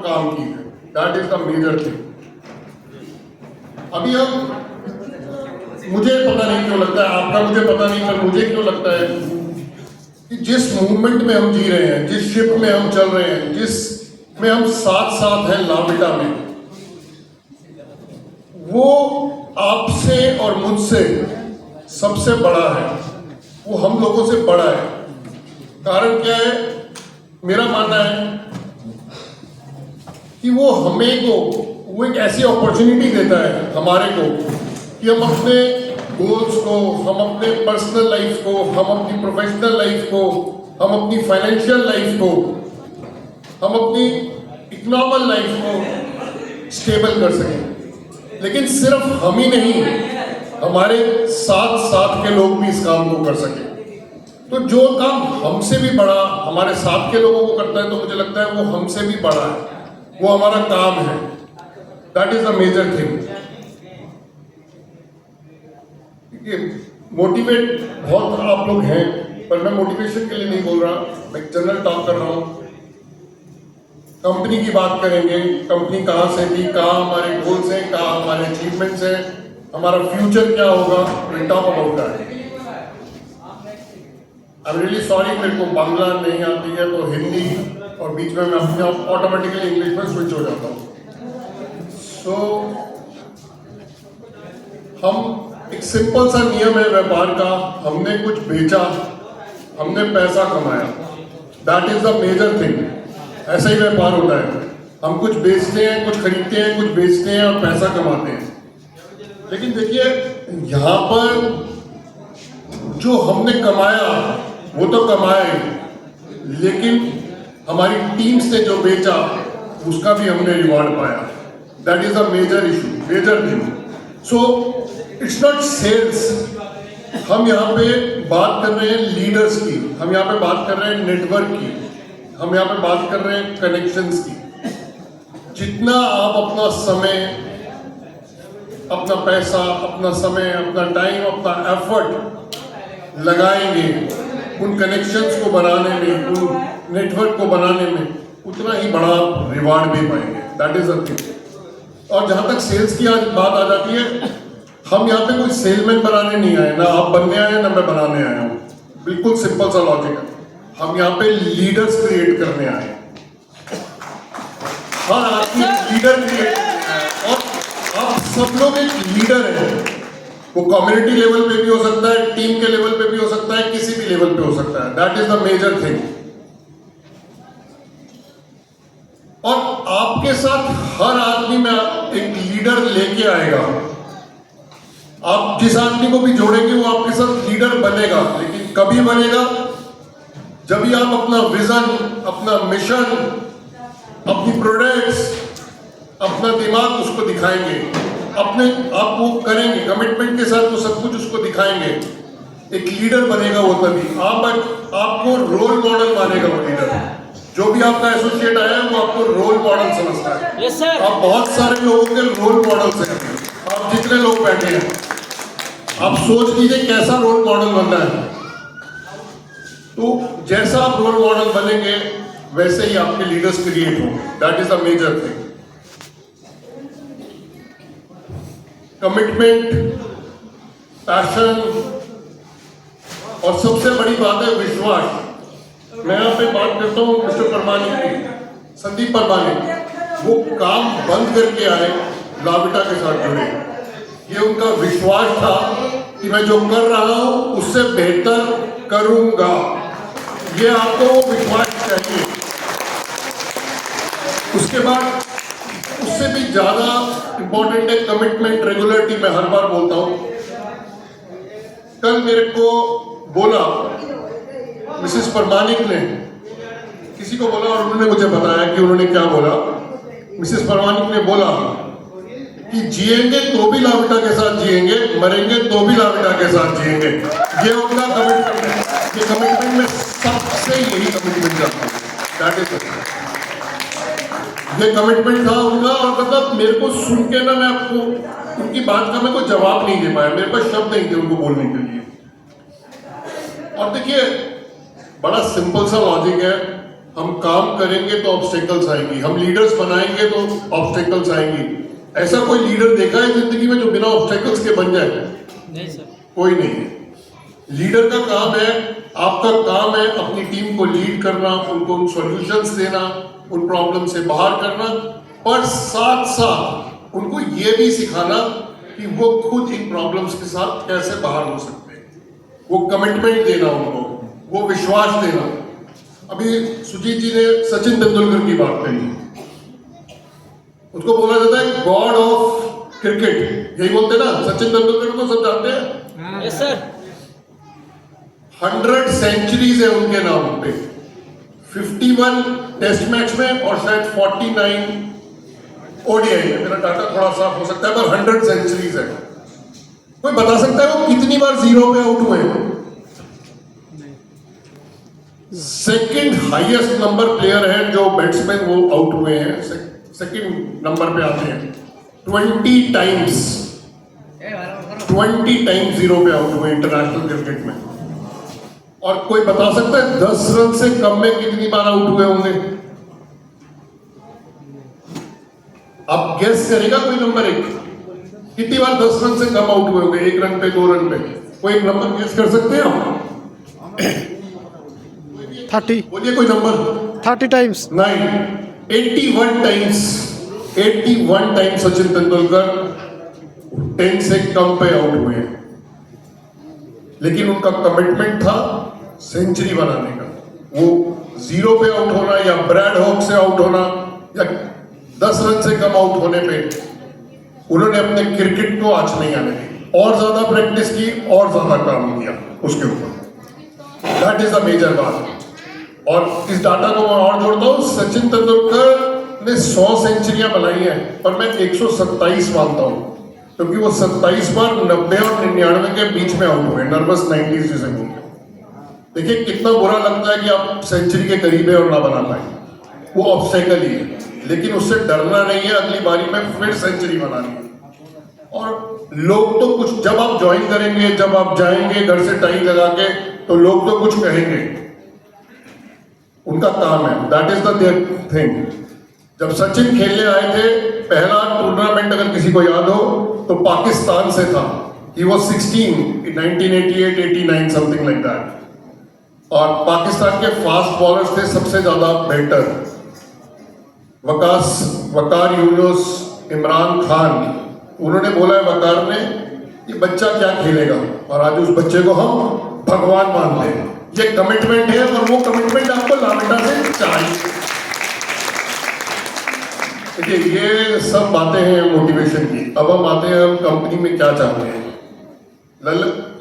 काम की है। That is the major thing. अभी हम, मुझे पता नहीं क्यों लगता है, आपका मुझे पता नहीं, पर मुझे क्यों लगता है कि जिस मूवमेंट में हम जी रहे हैं, जिस शिप में हम चल रहे हैं, जिस में हम साथ साथ हैं लाविटा में, वो आपसे और मुझसे सबसे बड़ा है। वो हम लोगों से बड़ा है। कारण क्या है? मेरा मानना है कि वो वो एक ऐसी अपॉर्चुनिटी देता है हमारे को कि हम अपने गोल्स को, हम अपने पर्सनल लाइफ को, हम अपनी प्रोफेशनल लाइफ को, हम अपनी फाइनेंशियल लाइफ को, हम अपनी इकोनॉमिक लाइफ को स्टेबल कर सकें। लेकिन सिर्फ हम ही नहीं, हमारे साथ साथ के लोग भी इस काम को कर सकें। तो जो काम हमसे भी बड़ा हमारे साथ के लोगों को करता है, तो मुझे लगता है वो हमसे भी बड़ा है, वो हमारा काम है। That is the major thing. Motivate बहुत आप लोग हैं, पर मैं मोटिवेशन के लिए नहीं बोल रहा, मैं जनरल टॉक कर रहा हूं। कंपनी की बात करेंगे, कंपनी कहाँ से थी, कहाँ हमारे गोल्स हैं, कहाँ हमारे अचीवमेंट्स हैं, हमारा फ्यूचर क्या होगा, will talk about that. I am really sorry, मेरे को बांग्ला नहीं आती है, तो हिंदी और बीच में मैं अपने आप ऑटोमेटिकली इंग्लिश में स्विच हो जाता हूँ। सो हम, एक सिंपल सा नियम है व्यापार का, हमने कुछ बेचा, हमने पैसा कमाया, that is the major thing. ऐसा ही व्यापार होता है। हम कुछ बेचते हैं, कुछ खरीदते हैं, कुछ बेचते हैं और पैसा कमाते हैं। लेकिन देखिए, यहाँ पर जो हमने कमाया वो तो कमाया ही, लेकिन हमारी टीम्स ने जो बेचा उसका भी हमने रिवॉर्ड पाया। That is a major issue, major thing. So it's not sales. हम यहाँ पे बात कर रहे हैं लीडर्स की, हम यहाँ पे बात कर रहे हैं नेटवर्क की, हम यहाँ पे बात कर रहे हैं कनेक्शंस की। जितना आप अपना समय, अपना पैसा, अपना समय, अपना टाइम, अपना एफर्ट लगाएंगे उन कनेक्शंस को बनाने में, उन नेटवर्क को बनाने में, उतना ही बड़ा रिवार्ड भी पाएंगे। That is the thing. और जहां तक सेल्स की आज बात आ जाती है, हम यहाँ पे कोई सेलमैन बनाने नहीं आए, ना आप बनने आए ना मैं बनाने आया हूँ। बिल्कुल सिंपल सा लॉजिक है। हम यहाँ पे लीडर्स क्रिएट करने आए। हर आदमी लीडर क्रिएट करना है, और आप सब लोग एक लीडर हैं। वो कम्युनिटी लेवल पे भी हो सकता है, टीम के लेवल पे भी हो सकता है, किसी भी लेवल पे हो सकता है। That is the major thing. और आपके साथ हर आदमी में एक लीडर लेके आएगा। आप जिस आदमी को भी जोड़ेंगे वो आपके साथ लीडर बनेगा। लेकिन कभी बनेगा जब भी आप अपना विजन, अपना मिशन, अपनी प्रोडक्ट्स, अपना दिमाग उसको दिखाएंगे, अपने आप वो करेंगे कमिटमेंट के साथ, तो सब कुछ उसको दिखाएंगे। एक लीडर बनेगा वो तभी। आपको रोल मॉडल मानेगा वो लीडर। जो भी आपका एसोसिएट आया है वो आपको रोल मॉडल समझता है। yes, sir. आप बहुत सारे लोगों के रोल मॉडल्स हैं। आप जितने लोग बैठे हैं, आप सोच लीजिए कैसा रोल मॉडल बनना है। तो जैसा आप रोल मॉडल बनेंगे वैसे ही आपके लीडर्स क्रिएट होंगे। That is the major thing. Commitment, passion, और सबसे बड़ी बात है विश्वास। मैं यहाँ पे बात करता हूँ मिस्टर परमानी की, संदीप परमानी। वो काम बंद करके आए, लाविटा के साथ जुड़े। ये उनका विश्वास था कि मैं जो कर रहा हूँ उससे बेहतर करूंगा। ये आपको वो विश्वास चाहिए। उसके बाद उससे भी ज्यादा इंपॉर्टेंट है कमिटमेंट, रेगुलरिटी। मैं हर बार बोलता हूं। कल मेरे को बोला मिसेस परमानिक ने, किसी को बोला और उन्होंने मुझे बताया कि उन्होंने क्या बोला। मिसेस परमानिक ने बोला कि जिएंगे तो भी लाविटा के साथ जिएंगे, मरेंगे तो भी लाविटा के साथ जिएंगे। ये उनका कमिटमेंट है। ये कमिटमेंट में सबसे यही कमिटमेंट करता हूं। दैट इज ये कमिटमेंट था उनका। और मतलब मेरे को सुन के ना, मैं आपको उनकी बात का मेरे को जवाब नहीं दे पाया, मेरे पास शब्द नहीं थे उनको बोलने के लिए। और देखिए, बड़ा सिंपल सा लॉजिक है। हम काम करेंगे तो ऑब्स्टेकल्स आएंगी, हम लीडर्स बनाएंगे तो ऑब्स्टेकल्स आएंगी। ऐसा कोई लीडर देखा है जिंदगी में जो बिना ऑब्स्टेकल्स के बन जाए? नहीं सर। कोई नहीं है। लीडर का काम है, आपका काम है अपनी टीम को लीड करना, उनको उन सॉल्यूशंस देना, उन प्रॉब्लम से बाहर करना, पर साथ साथ उनको ये भी सिखाना कि वो खुद इन प्रॉब्लम्स के साथ कैसे बाहर हो सकते हैं। वो कमिटमेंट देना उनको, वो विश्वास देना। अभी सुजीत जी ने सचिन तेंदुलकर की बात कही, उसको बोला जाता है गॉड ऑफ क्रिकेट, यही बोलते ना, सचिन तेंदुलकर को सब जानते हैं। Yes sir. 100 सेंचुरीज है उनके नाम पे, 51 टेस्ट मैच में और शायद 49 ओडीआई में। मेरा डाटा थोड़ा साफ हो सकता है, पर 100 सेंचुरीज है। कोई बता सकता है वो कितनी बार जीरो पे आउट हुए हैं? सेकंड हाईएस्ट नंबर प्लेयर है जो बैट्समैन वो आउट हुए हैं, सेकंड नंबर पे आते हैं। 20 टाइम्स जीरो पे आउट हुए इंटरनेशनल क्रिकेट में। और कोई बता सकता है 10 रन से कम में कितनी बार आउट हुए होंगे? आप गेस करेगा कोई नंबर एक? कितनी बार 10 रन से कम आउट हुए होंगे? 1 रन पे, 2 रन पे? कोई एक नंबर गेस कर सकते हैं आप? 30। बोलिए कोई नंबर। 30 टाइम्स। नहीं, 81 टाइम्स। 81 टाइम्स सचिन तेंदुलकर 10 से कम पे आउट हुए हैं। लेकिन उनका कमिटमेंट था सेंचुरी बनाने का। वो जीरो पे आउट होना या ब्रैड हॉक से आउट होना या 10 रन से कम आउट होने पे उन्होंने अपने क्रिकेट को आंच नहीं आने दी, और ज्यादा प्रैक्टिस की और ज्यादा काम किया उसके ऊपर। दैट इज द मेजर बात। और इस डाटा को मैं और जोड़ता हूं, सचिन तेंदुलकर ने 100 सेंचुरियां बनाई हैं, पर मैं 127 मानता हूं, क्योंकि वो 27 बार 90 और 99 के बीच में आउट हुए, नर्वस 90s जिसे बोलते हैं। देखिए कितना बुरा लगता है कि आप सेंचुरी के करीब है और ना बना पाए, वो ऑब्स्टेकल ही है, लेकिन उससे डरना नहीं है, अगली बारी में फिर सेंचुरी बनानी है। और लोग तो कुछ, जब आप ज्वाइन करेंगे, जब आप जाएंगे घर से टाइम लगा के, तो लोग तो कुछ कहेंगे, उनका काम है, दैट इज द थिंग। जब सचिन खेलने आए थे, पहला टूर्नामेंट अगर किसी को याद हो तो पाकिस्तान से था। He was 16 in 1988-89 something like that. और पाकिस्तान के फास्ट बॉलर्स थे सबसे ज्यादा बेटर, वकार यूनुस, इमरान खान। उन्होंने बोला है वकार ने, ये बच्चा क्या खेलेगा, और आज उस बच्चे को हम भगवान मानते हैं। ये कमिटमेंट है, और वो कमिटमेंट आपको लामेटा से चाहिए। देखिए ये सब बातें हैं मोटिवेशन की। अब हम आते हैं हम कंपनी में क्या चाहते हैं।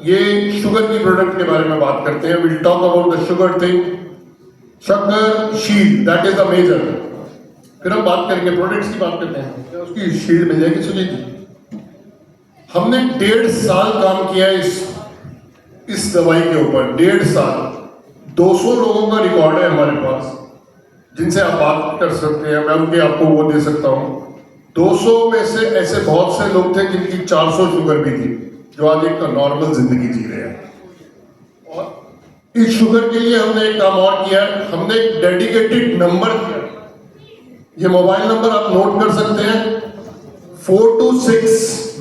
ये शुगर की प्रोडक्ट के बारे में बात करते हैं। Will talk about the sugar thing, shakkar shield, that is the major. फिर हम बात करेंगे प्रोडक्ट्स की, बात करते हैं क्या उसकी शील्ड मिल जाएगी सुजीत जी। हमने 1.5 साल काम किया इस दवाई के ऊपर, 1.5 साल। 200 लोगों का रिकॉर्ड है हमारे पास जिनसे आप बात कर सकते हैं, मैं उनके आपको वो दे सकता हूँ। 200 में से ऐसे बहुत से लोग थे जिनकी 400 शुगर भी थी, जो आज एक नॉर्मल जिंदगी जी रहे हैं। और इस शुगर के लिए हमने एक काम और किया, हमने एक डेडिकेटेड नंबर दिया। ये मोबाइल नंबर आप नोट कर सकते हैं, 4 to 6,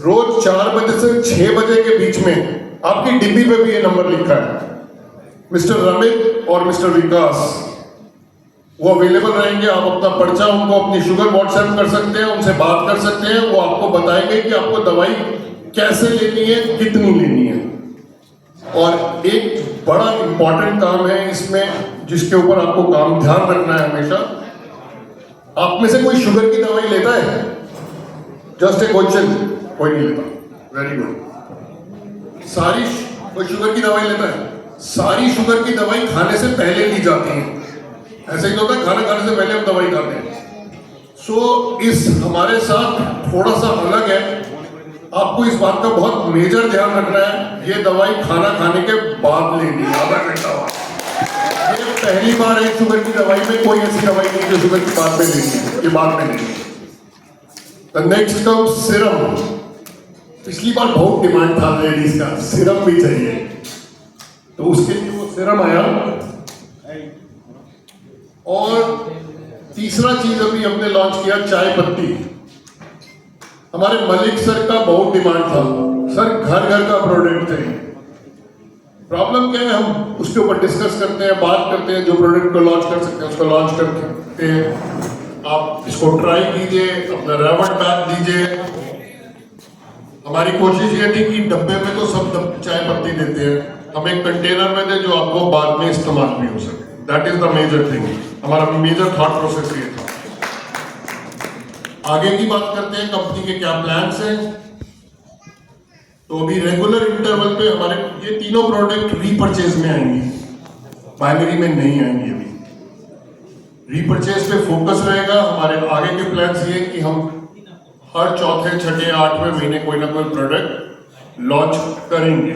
रोज 4 बजे से 6 बजे के बीच में आपकी डिब्बी पे भी ये नंबर लिखा है। मिस्टर रमित और मिस्टर विकास वो अवेलेबल रहेंगे। आप अपना पर्चा उनको अपनी शुगर व्हाट्सएप कर सकते हैं, उनसे बात कर सकते हैं। वो आपको बताएंगे कि आपको दवाई कैसे लेनी है, कितनी लेनी है। और एक बड़ा इंपॉर्टेंट काम है इसमें, जिसके ऊपर आपको काम ध्यान रखना है हमेशा। आप में से कोई शुगर की दवाई लेता है? जस्ट ए क्वेश्चन, कोई नहीं लेता, वेरी गुड। सारी कोई शुगर की दवाई लेता है? सारी शुगर की दवाई खाने से पहले ली जाती है। ऐसे ही होता है, खाना खाने से पहले हम दवाई खाते हैं। सो इस हमारे साथ थोड़ा सा अलग है, आपको इस बात का बहुत मेजर ध्यान रखना है। ये दवाई खाना खाने के बाद लेनी है, आधा घंटा बाद। ये पहली बार है शुगर की दवाई में, कोई ऐसी दवाई नहीं जो शुगर की बाद में लेनी है, ये बाद में लेनी है। The next comes Siram. पिछली बार बहुत डिमांड था लेडीज का, सिरम भी चाहिए, तो उसके लिए वो सिरम आया। और तीसरा चीज अभी हमने लॉन्च किया चाय पत्ती। हमारे मलिक सर का बहुत डिमांड था, सर घर घर का प्रोडक्ट थे। प्रॉब्लम क्या है, हम उसके ऊपर डिस्कस करते हैं, बात करते हैं, जो प्रोडक्ट को लॉन्च कर सकते हैं उसको लॉन्च करते हैं। आप इसको ट्राई कीजिए, अपना रेवट बैग दीजिए। हमारी कोशिश ये थी कि डब्बे में तो सब चाय पत्ती देते हैं, हम एक कंटेनर में दे जो आपको बाद में इस्तेमाल भी हो सके। That is the major thing, हमारा मेजर थॉट प्रोसेस ये था। आगे की बात करते हैं, कंपनी के क्या प्लान्स हैं। तो अभी रेगुलर इंटरवल पे हमारे ये तीनों प्रोडक्ट रीपरचेज में आएंगे, प्राइमरी में नहीं आएंगे। अभी रीपरचेज पे फोकस रहेगा। हमारे आगे के प्लान्स ये कि हम हर चौथे, छठे, 8वें महीने कोई ना कोई प्रोडक्ट लॉन्च करेंगे।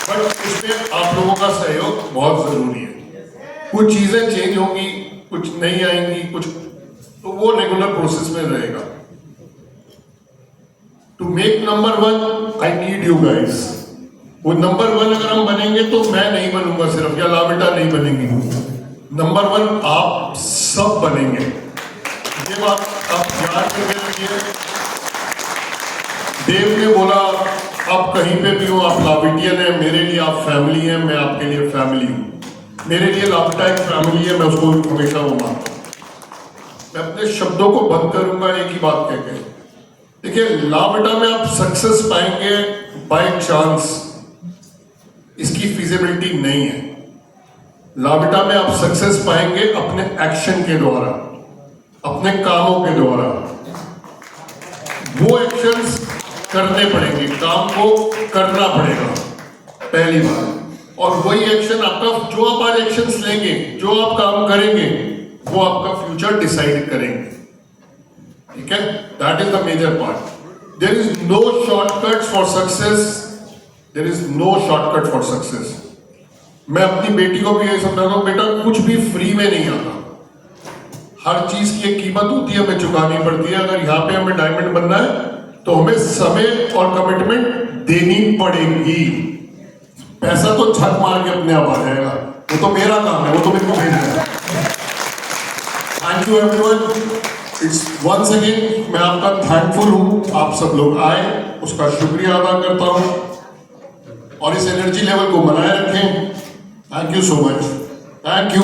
बट इसमें आप लोगों का सहयोग बहुत जरूरी है। कुछ चीजें चेंज होंगी, कुछ नहीं आएंगी, कुछ तो वो रेगुलर प्रोसेस में रहेगा। To make number 1 I need you guys. वो नंबर 1 अगर हम बनेंगे तो मैं नहीं बनूंगा सिर्फ, या लाविटा नहीं बनेंगी। नंबर 1 आप सब बनेंगे। ये बात आप याद रखिए। देव ने बोला आप कहीं पे भी हो, आप लाविटियन है, मेरे लिए आप फैमिली है, मैं आपके लिए फैमिली हूं। मेरे लिए लाविटा एक फैमिली है, मैं उसको हमेशा वो मानता हूं। मैं अपने शब्दों को बंद करूंगा एक ही बात कहकर। देखिए, लाविटा में आप सक्सेस पाएंगे बाय चांस, इसकी फिजिबिलिटी नहीं है। लाविटा में आप सक्सेस पाएंगे अपने एक्शन के द्वारा, अपने कामों के द्वारा। वो एक्शंस करने पड़ेंगे, काम को करना पड़ेगा पहली बार। और वही एक्शन आपका, जो आप आज एक्शंस लेंगे, जो आप काम करेंगे, वो आपका फ्यूचर डिसाइड करेंगे। ठीक है, that is the major part. There is no shortcut for success, there is no shortcut for success. मैं अपनी बेटी को भी यही समझाता हूं, बेटा कुछ भी फ्री में नहीं आता, हर चीज की एक कीमत होती है, हमें चुकानी पड़ती है। अगर यहाँ पे हमें डायमंड बनना है तो हमें समय और कमिटमेंट देनी पड़ेगी। पैसा तो छत मार के अपने आप आ जाएगा, वो तो मेरा काम है, वो तो मेरे को भेजना है। Thank you everyone. It's once again मैं आपका थैंकफुल हूं, आप सब लोग आए, उसका शुक्रिया अदा करता हूं। और इस एनर्जी लेवल को बनाए रखें। Thank you so much, thank you.